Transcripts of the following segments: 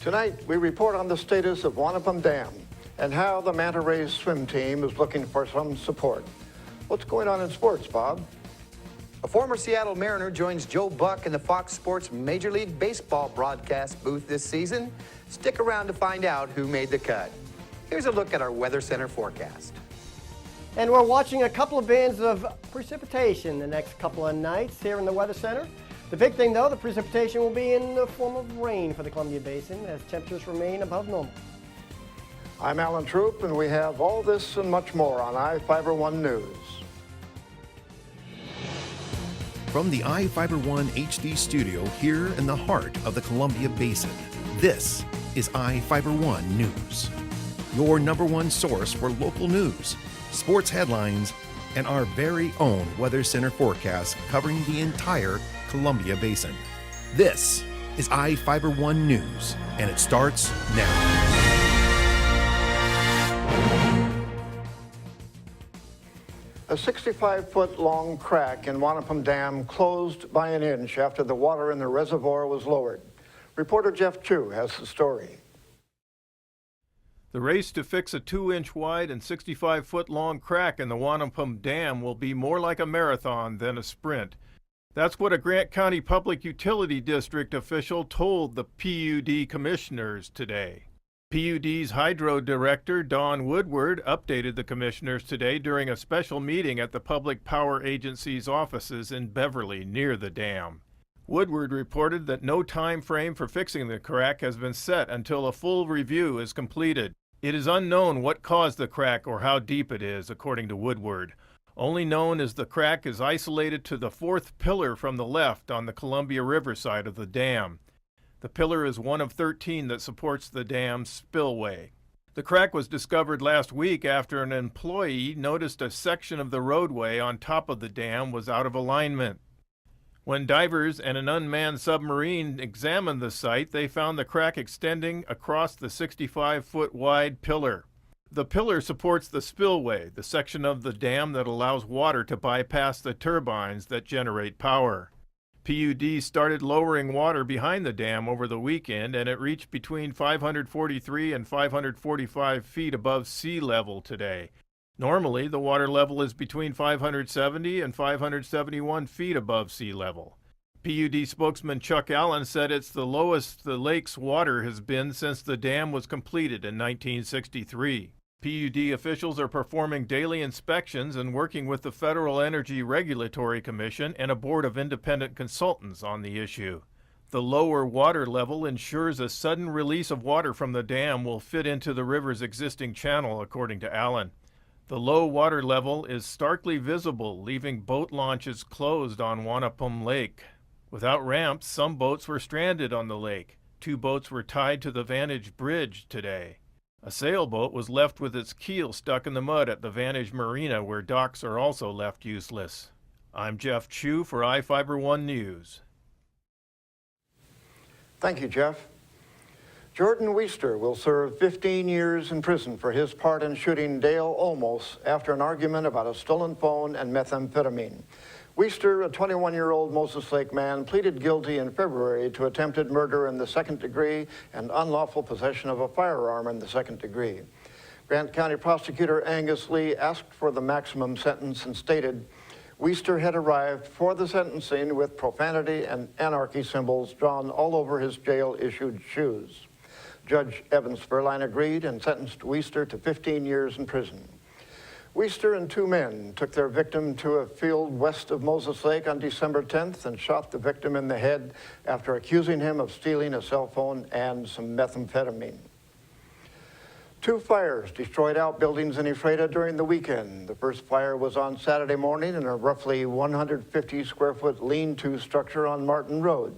Tonight, we report on the status of Wanapum Dam and how the Manta Rays swim team is looking for some support. What's going on in sports, Bob? A former Seattle Mariner joins Joe Buck in the Fox Sports Major League Baseball broadcast booth this season. Stick around to find out who made the cut. Here's a look at our Weather Center forecast. And we're watching a couple of bands of precipitation the next couple of nights here in the Weather Center. The big thing, though, the precipitation will be in the form of rain for the Columbia Basin as temperatures remain above normal. I'm Alan Troop, and we have all this and much more on iFIBER 1 News. From the iFIBER 1 HD studio here in the heart of the Columbia Basin, this is iFIBER 1 News, your #1 source for local news, sports headlines, and our very own Weather Center forecast covering the entire Columbia Basin. This is iFIBER 1 News, and it starts now. A 65-foot-long crack in Wanapum Dam closed by an inch after the water in the reservoir was lowered. Reporter Jeff Chu has the story. The race to fix a 2-inch wide and 65-foot-long crack in the Wanapum Dam will be more like a marathon than a sprint. That's what a Grant County Public Utility District official told the PUD commissioners today. PUD's Hydro Director, Don Woodward, updated the commissioners today during a special meeting at the Public Power Agency's offices in Beverly, near the dam. Woodward reported that no time frame for fixing the crack has been set until a full review is completed. It is unknown what caused the crack or how deep it is, according to Woodward. Only known as the crack is isolated to the 4th pillar from the left on the Columbia River side of the dam. The pillar is one of 13 that supports the dam's spillway. The crack was discovered last week after an employee noticed a section of the roadway on top of the dam was out of alignment. When divers and an unmanned submarine examined the site, they found the crack extending across the 65-foot wide pillar. The pillar supports the spillway, the section of the dam that allows water to bypass the turbines that generate power. PUD started lowering water behind the dam over the weekend, and it reached between 543 and 545 feet above sea level today. Normally, the water level is between 570 and 571 feet above sea level. PUD spokesman Chuck Allen said it's the lowest the lake's water has been since the dam was completed in 1963. PUD officials are performing daily inspections and working with the Federal Energy Regulatory Commission and a board of independent consultants on the issue. The lower water level ensures a sudden release of water from the dam will fit into the river's existing channel, according to Allen. The low water level is starkly visible, leaving boat launches closed on Wanapum Lake. Without ramps, some boats were stranded on the lake. 2 boats were tied to the Vantage Bridge today. A sailboat was left with its keel stuck in the mud at the Vantage Marina, where docks are also left useless. I'm Jeff Chu for iFIBER 1 News. Thank you, Jeff. Jordan Weister will serve 15 years in prison for his part in shooting Dale Olmos after an argument about a stolen phone and methamphetamine. Weister, a 21-year-old Moses Lake man, pleaded guilty in February to attempted murder in the 2nd degree and unlawful possession of a firearm in the 2nd degree. Grant County Prosecutor Angus Lee asked for the maximum sentence and stated Weister had arrived for the sentencing with profanity and anarchy symbols drawn all over his jail-issued shoes. Judge Evan Spurline agreed and sentenced Weister to 15 years in prison. Weister and 2 men took their victim to a field west of Moses Lake on December 10th and shot the victim in the head after accusing him of stealing a cell phone and some methamphetamine. 2 fires destroyed outbuildings in Ephrata during the weekend. The first fire was on Saturday morning in a roughly 150-square-foot lean-to structure on Martin Road.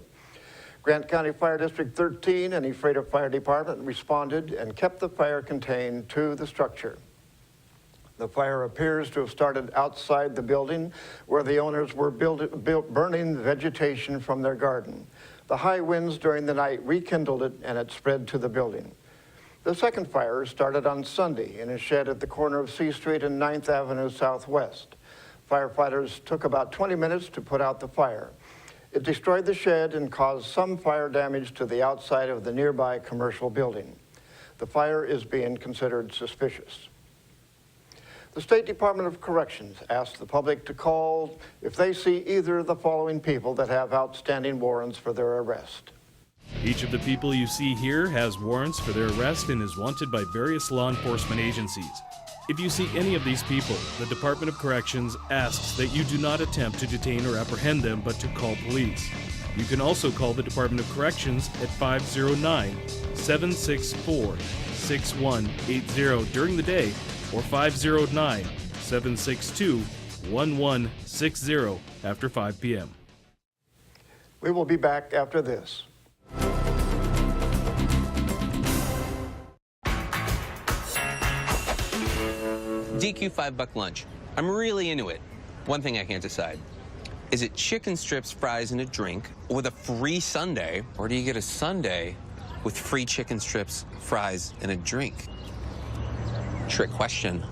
Grant County Fire District 13 and Ephrata Fire Department responded and kept the fire contained to the structure. The fire appears to have started outside the building where the owners were burning vegetation from their garden. The high winds during the night rekindled it and it spread to the building. The second fire started on Sunday in a shed at the corner of C Street and 9th Avenue Southwest. Firefighters took about 20 minutes to put out the fire. It destroyed the shed and caused some fire damage to the outside of the nearby commercial building. The fire is being considered suspicious. The State Department of Corrections asked the public to call if they see either of the following people that have outstanding warrants for their arrest. Each of the people you see here has warrants for their arrest and is wanted by various law enforcement agencies. If you see any of these people, the Department of Corrections asks that you do not attempt to detain or apprehend them, but to call police. You can also call the Department of Corrections at 509-764-6180 during the day or 509-762-1160 after 5 p.m. We will be back after this. DQ $5 lunch. I'm really into it. One thing I can't decide. Is it chicken strips, fries, and a drink with a free sundae, or do you get a sundae with free chicken strips, fries, and a drink? Trick question.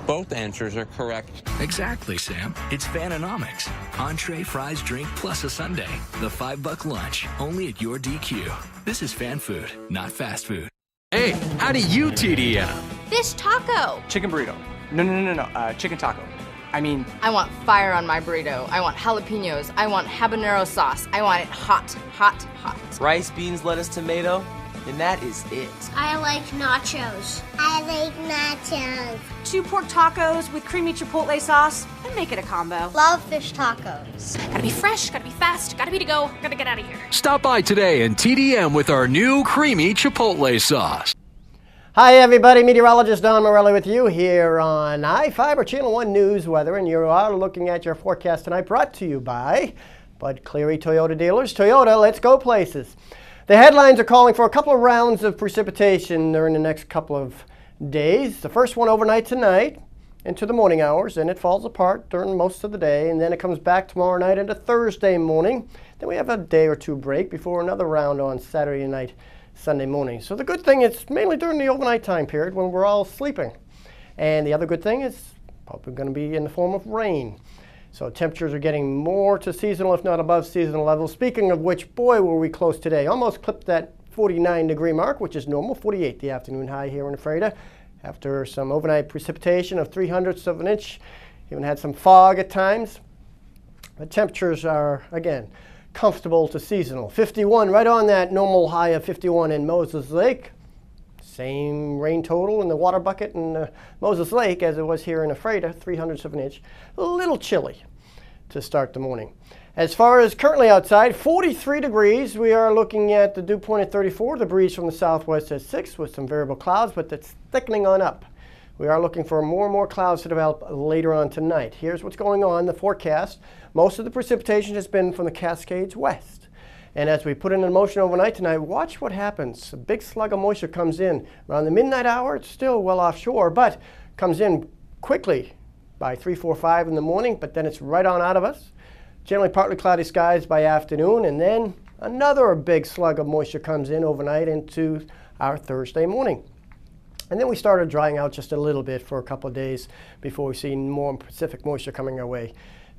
Both answers are correct. Exactly, Sam. It's Fanonomics. Entree, fries, drink, plus a sundae. The $5 lunch, only at your DQ. This is fan food, not fast food. Hey, how do you TDM? Fish taco. Chicken burrito. No. Chicken taco. I mean... I want fire on my burrito. I want jalapenos. I want habanero sauce. I want it hot, hot, hot. Rice, beans, lettuce, tomato, and that is it. I like nachos. I like nachos. 2 pork tacos with creamy chipotle sauce, and make it a combo. Love fish tacos. Gotta be fresh, gotta be fast, gotta be to go, gotta get out of here. Stop by today and TDM with our new creamy chipotle sauce. Hi everybody, meteorologist Don Morelli with you here on iFIBER Channel 1 News Weather, and you are looking at your forecast tonight brought to you by Bud Cleary Toyota Dealers. Toyota, let's go places. The headlines are calling for a couple of rounds of precipitation during the next couple of days. The first one overnight tonight into the morning hours, and it falls apart during most of the day, and then it comes back tomorrow night into Thursday morning. Then we have a day or two break before another round on Saturday night, Sunday morning. So the good thing is mainly during the overnight time period when we're all sleeping. And the other good thing is probably going to be in the form of rain. So temperatures are getting more to seasonal, if not above seasonal levels. Speaking of which, boy, were we close today. Almost clipped that 49-degree mark, which is normal, 48 the afternoon high here in Ephrata. After some overnight precipitation of 0.03 of an inch, even had some fog at times. The temperatures are, again, comfortable to seasonal. 51, right on that normal high of 51 in Moses Lake. Same rain total in the water bucket in Moses Lake as it was here in Ephrata, 0.03 of an inch. A little chilly to start the morning. As far as currently outside, 43 degrees. We are looking at the dew point at 34. The breeze from the southwest at 6 with some variable clouds, but that's thickening on up. We are looking for more and more clouds to develop later on tonight. Here's what's going on, the forecast. Most of the precipitation has been from the Cascades west. And as we put it in motion overnight tonight, watch what happens. A big slug of moisture comes in around the midnight hour. It's still well offshore, but comes in quickly by 3, 4, 5 in the morning, but then it's right on out of us. Generally partly cloudy skies by afternoon, and then another big slug of moisture comes in overnight into our Thursday morning. And then we started drying out just a little bit for a couple of days before we see more Pacific moisture coming our way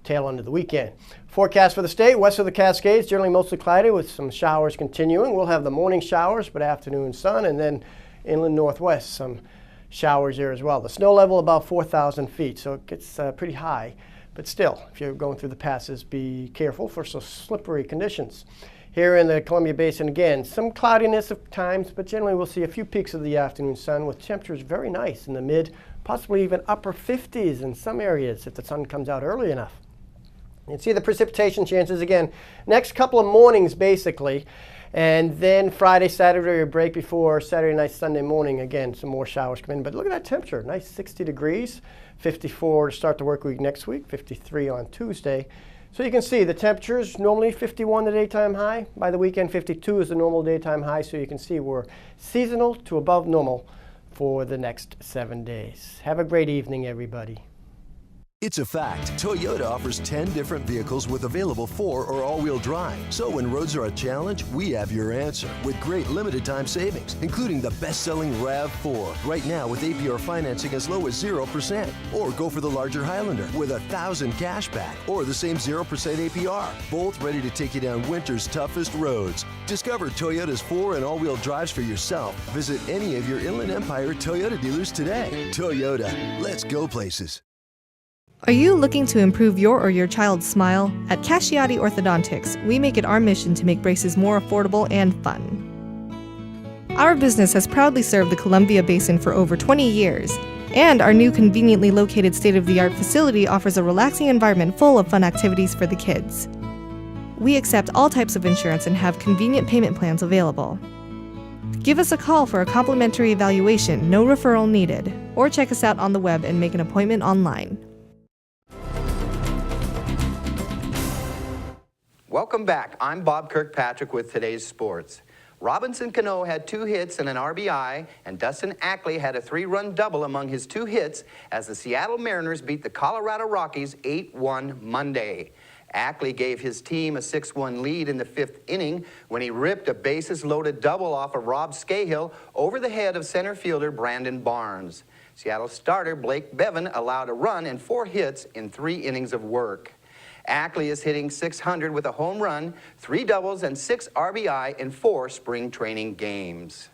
tail end of the weekend. Forecast for the state, west of the Cascades, generally mostly cloudy with some showers continuing. We'll have the morning showers, but afternoon sun, and then inland northwest, some showers there as well. The snow level about 4,000 feet, so it gets pretty high. But still, if you're going through the passes, be careful for some slippery conditions. Here in the Columbia Basin, again, some cloudiness at times, but generally we'll see a few peaks of the afternoon sun with temperatures very nice in the mid, possibly even upper 50s in some areas if the sun comes out early enough. You can see the precipitation chances again next couple of mornings basically, and then Friday, Saturday a break before Saturday night, Sunday morning. Again, some more showers come in, but look at that temperature, nice 60 degrees, 54 to start the work week next week, 53 on Tuesday. So you can see the temperatures normally 51 the daytime high. By the weekend, 52 is the normal daytime high, so you can see we're seasonal to above normal for the next 7 days. Have a great evening, everybody. It's a fact. Toyota offers 10 different vehicles with available 4 or all-wheel drive. So when roads are a challenge, we have your answer with great limited time savings, including the best-selling RAV4. Right now with APR financing as low as 0%. Or go for the larger Highlander with $1,000 cash back or the same 0% APR. Both ready to take you down winter's toughest roads. Discover Toyota's 4 and all-wheel drives for yourself. Visit any of your Inland Empire Toyota dealers today. Toyota, let's go places. Are you looking to improve your or your child's smile? At Casciati Orthodontics, we make it our mission to make braces more affordable and fun. Our business has proudly served the Columbia Basin for over 20 years, and our new conveniently located state-of-the-art facility offers a relaxing environment full of fun activities for the kids. We accept all types of insurance and have convenient payment plans available. Give us a call for a complimentary evaluation, no referral needed, or check us out on the web and make an appointment online. Welcome back. I'm Bob Kirkpatrick with today's sports. Robinson Cano had 2 hits and an RBI, and Dustin Ackley had a 3-run double among his 2 hits as the Seattle Mariners beat the Colorado Rockies 8-1 Monday. Ackley gave his team a 6-1 lead in the 5th inning when he ripped a bases-loaded double off of Rob Scahill over the head of center fielder Brandon Barnes. Seattle starter Blake Bevan allowed a run and 4 hits in 3 innings of work. Ackley is hitting .600 with a home run, 3 doubles, and 6 RBI in 4 spring training games.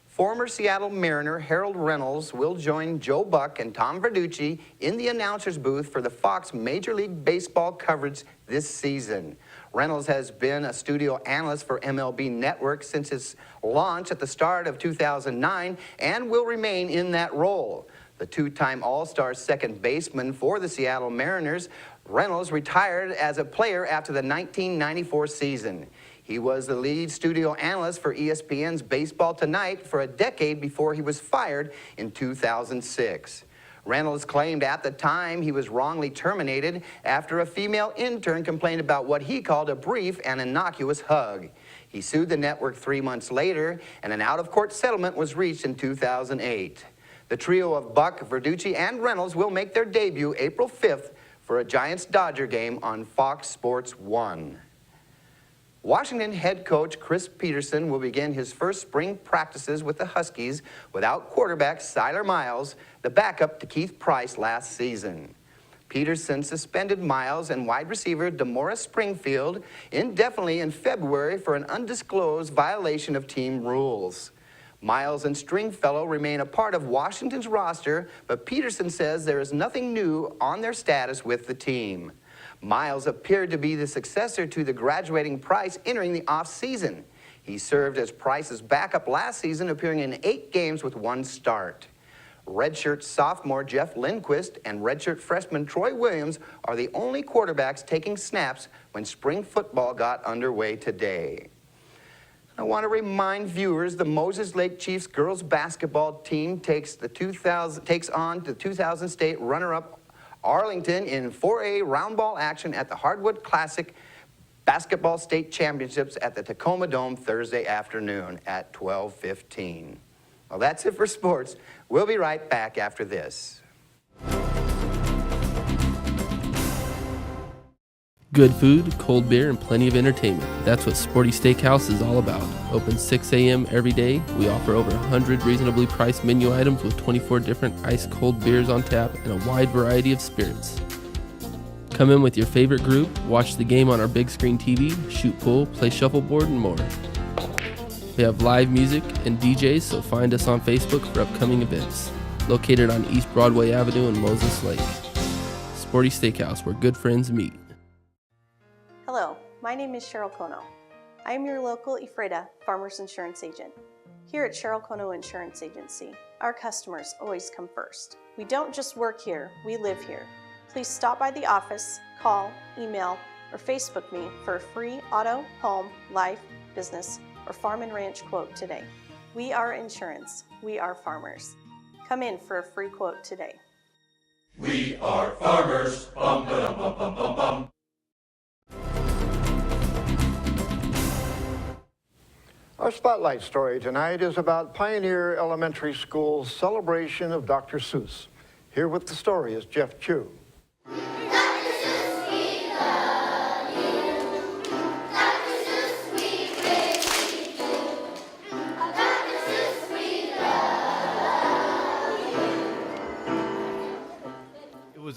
Former Seattle Mariner Harold Reynolds will join Joe Buck and Tom Verducci in the announcer's booth for the Fox Major League Baseball coverage this season. Reynolds has been a studio analyst for MLB Network since its launch at the start of 2009 and will remain in that role. The 2-time All-Star second baseman for the Seattle Mariners, Reynolds retired as a player after the 1994 season. He was the lead studio analyst for ESPN's Baseball Tonight for a decade before he was fired in 2006. Reynolds claimed at the time he was wrongly terminated after a female intern complained about what he called a brief and innocuous hug. He sued the network 3 months later, and an out-of-court settlement was reached in 2008. The trio of Buck, Verducci, and Reynolds will make their debut April 5th for a Giants-Dodger game on Fox Sports 1. Washington head coach Chris Peterson will begin his first spring practices with the Huskies without quarterback Siler Miles, the backup to Keith Price last season. Peterson suspended Miles and wide receiver DeMaurice Springfield indefinitely in February for an undisclosed violation of team rules. Miles and Stringfellow remain a part of Washington's roster, but Peterson says there is nothing new on their status with the team. Miles appeared to be the successor to the graduating Price entering the offseason. He served as Price's backup last season, appearing in 8 games with 1 start. Redshirt sophomore Jeff Lindquist and redshirt freshman Troy Williams are the only quarterbacks taking snaps when spring football got underway today. I want to remind viewers the Moses Lake Chiefs girls basketball team takes on the 2000 state runner-up Arlington in 4A round ball action at the Hardwood Classic Basketball State Championships at the Tacoma Dome Thursday afternoon at 12:15. Well, that's it for sports. We'll be right back after this. Good food, cold beer, and plenty of entertainment. That's what Sporty Steakhouse is all about. Open 6 a.m. every day. We offer over 100 reasonably priced menu items with 24 different ice-cold beers on tap and a wide variety of spirits. Come in with your favorite group, watch the game on our big screen TV, shoot pool, play shuffleboard, and more. We have live music and DJs, so find us on Facebook for upcoming events. Located on East Broadway Avenue in Moses Lake. Sporty Steakhouse, where good friends meet. Hello, my name is Cheryl Kono. I am your local Ephrata Farmers Insurance Agent. Here at Cheryl Kono Insurance Agency, our customers always come first. We don't just work here, we live here. Please stop by the office, call, email, or Facebook me for a free auto, home, life, business, or farm and ranch quote today. We are insurance. We are farmers. Come in for a free quote today. We are farmers. Bum, ba-dum, bum, bum, bum, bum. Our spotlight story tonight is about Pioneer Elementary School's celebration of Dr. Seuss. Here with the story is Jeff Chu.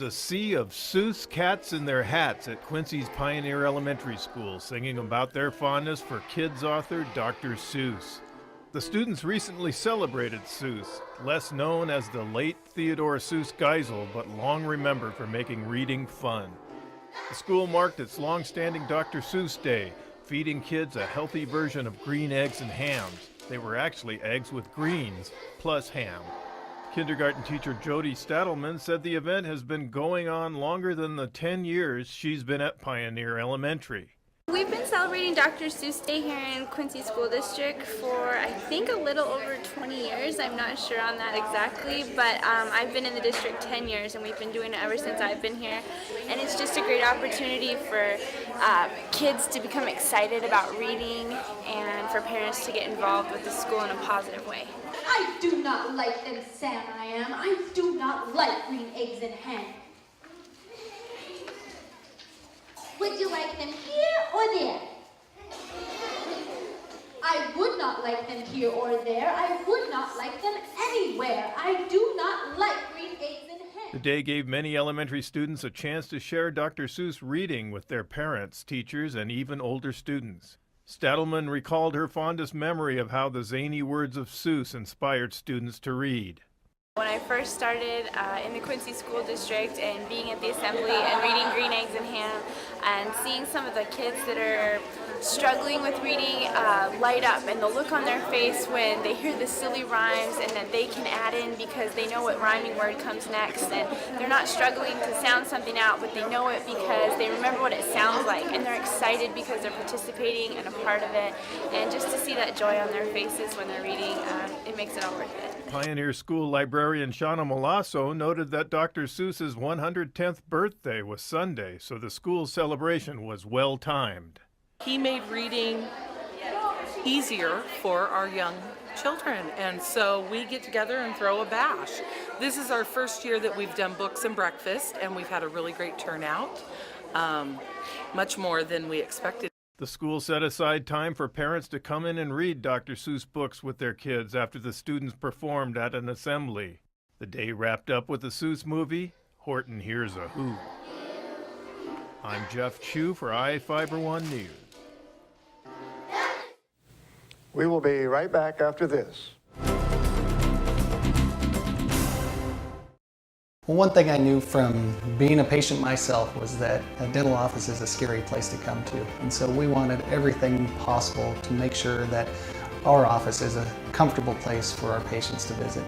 a sea of Seuss cats in their hats at Quincy's Pioneer Elementary School, singing about their fondness for kids author Dr. Seuss. The students recently celebrated Seuss, less known as the late Theodore Seuss Geisel, but long remembered for making reading fun. The school marked its long-standing Dr. Seuss Day, feeding kids a healthy version of green eggs and hams. They were actually eggs with greens, plus ham. Kindergarten teacher Jody Stadelman said the event has been going on longer than the 10 years she's been at Pioneer Elementary. We've been celebrating Dr. Seuss Day here in Quincy School District for I think a little over 20 years. I'm not sure on that exactly, but I've been in the district 10 years and we've been doing it ever since I've been here. And it's just a great opportunity for kids to become excited about reading and for parents to get involved with the school in a positive way. I do not like them, Sam, I do not like green eggs and ham. Would you like them here or there? I would not like them here or there. I would not like them anywhere. I do not like green eggs and ham. The day gave many elementary students a chance to share Dr. Seuss reading with their parents, teachers, and even older students. Stadelman recalled her fondest memory of how the zany words of Seuss inspired students to read. When I first started in the Quincy School District and being at the assembly and reading Green Eggs and Ham and seeing some of the kids that are struggling with reading light up and the look on their face when they hear the silly rhymes and that they can add in because they know what rhyming word comes next and they're not struggling to sound something out but they know it because they remember what it sounds like and they're excited because they're participating and a part of it, and just to see that joy on their faces when they're reading, it makes it all worth it. Pioneer School librarian Shauna Malasso noted that Dr. Seuss's 110th birthday was Sunday, so the school's celebration was well timed. He made reading easier for our young children, and so we get together and throw a bash. This is our first year that we've done books and breakfast, and we've had a really great turnout, much more than we expected. The school set aside time for parents to come in and read Dr. Seuss books with their kids after the students performed at an assembly. The day wrapped up with the Seuss movie, Horton Hears a Who. I'm Jeff Chu for iFIBER 1 News. We will be right back after this. Well, one thing I knew from being a patient myself was that a dental office is a scary place to come to. And so we wanted everything possible to make sure that our office is a comfortable place for our patients to visit.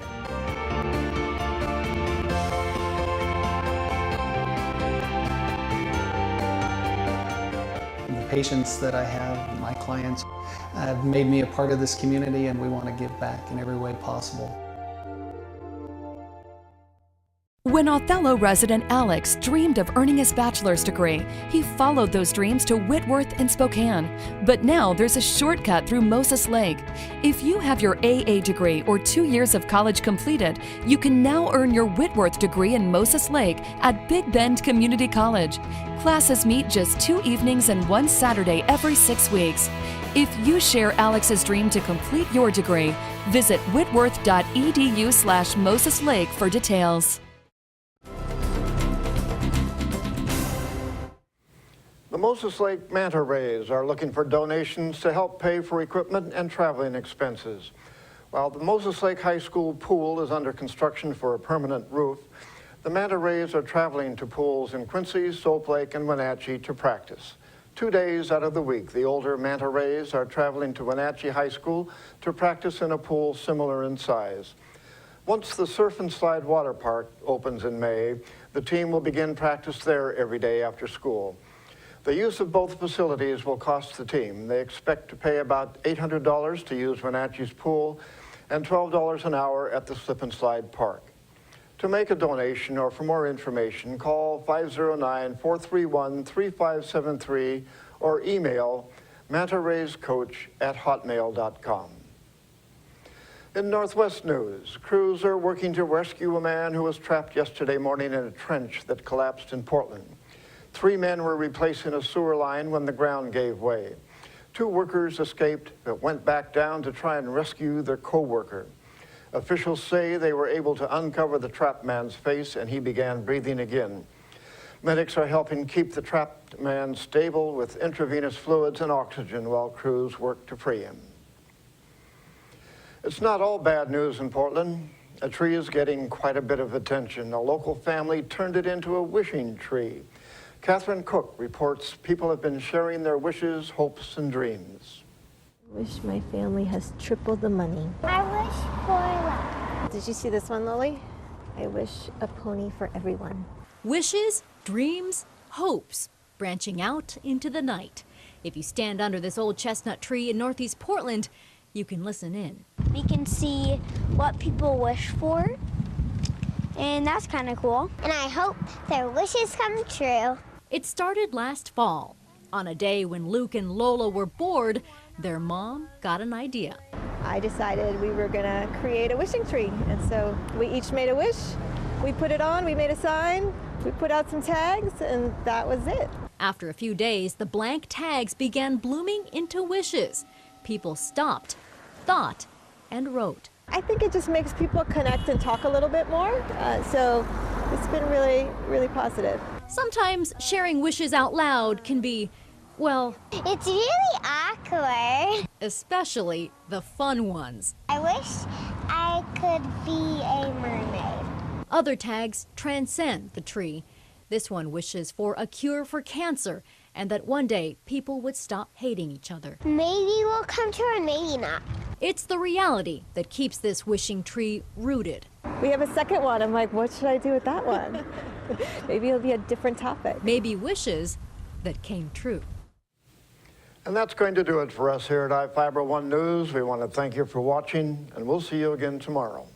The patients that I have, my clients, have made me a part of this community, and we want to give back in every way possible. When Othello resident Alex dreamed of earning his bachelor's degree, he followed those dreams to Whitworth in Spokane. But now there's a shortcut through Moses Lake. If you have your AA degree or 2 years of college completed, you can now earn your Whitworth degree in Moses Lake at Big Bend Community College. Classes meet just 2 evenings and 1 Saturday every 6 weeks. If you share Alex's dream to complete your degree, visit whitworth.edu/Moses Lake for details. The Moses Lake Manta Rays are looking for donations to help pay for equipment and traveling expenses. While the Moses Lake High School pool is under construction for a permanent roof, the Manta Rays are traveling to pools in Quincy, Soap Lake, and Wenatchee to practice. 2 days out of the week, the older Manta Rays are traveling to Wenatchee High School to practice in a pool similar in size. Once the Surf and Slide Water Park opens in May, the team will begin practice there every day after school. The use of both facilities will cost the team. They expect to pay about $800 to use Wenatchee's pool and $12 an hour at the Slip and Slide Park. To make a donation or for more information, call 509-431-3573 or email mantarayscoach@hotmail.com. In Northwest news, crews are working to rescue a man who was trapped yesterday morning in a trench that collapsed in Portland. 3 men were replacing a sewer line when the ground gave way. 2 workers escaped but went back down to try and rescue their co-worker. Officials say they were able to uncover the trapped man's face and he began breathing again. Medics are helping keep the trapped man stable with intravenous fluids and oxygen while crews work to free him. It's not all bad news in Portland. A tree is getting quite a bit of attention. A local family turned it into a wishing tree. Catherine Cook reports people have been sharing their wishes, hopes, and dreams. I wish my family has tripled the money. I wish for luck. Did you see this one, Lily? I wish a pony for everyone. Wishes, dreams, hopes, branching out into the night. If you stand under this old chestnut tree in Northeast Portland, you can listen in. We can see what people wish for, and that's kind of cool. And I hope their wishes come true. It started last fall. On a day when Luke and Lola were bored, their mom got an idea. I decided we were gonna create a wishing tree, and so we each made a wish. We put it on, we made a sign, we put out some tags, and that was it. After a few days, the blank tags began blooming into wishes. People stopped, thought, and wrote. I think it just makes people connect and talk a little bit more, so it's been really, really positive. Sometimes sharing wishes out loud can be, well, it's really awkward. Especially the fun ones. I wish I could be a mermaid. Other tags transcend the tree. This one wishes for a cure for cancer and that one day people would stop hating each other. Maybe we'll come true and maybe not. It's the reality that keeps this wishing tree rooted. We have a second one. I'm like, what should I do with that one? Maybe it'll be a different topic. Maybe wishes that came true. And that's going to do it for us here at iFIBER 1 News. We want to thank you for watching, and we'll see you again tomorrow.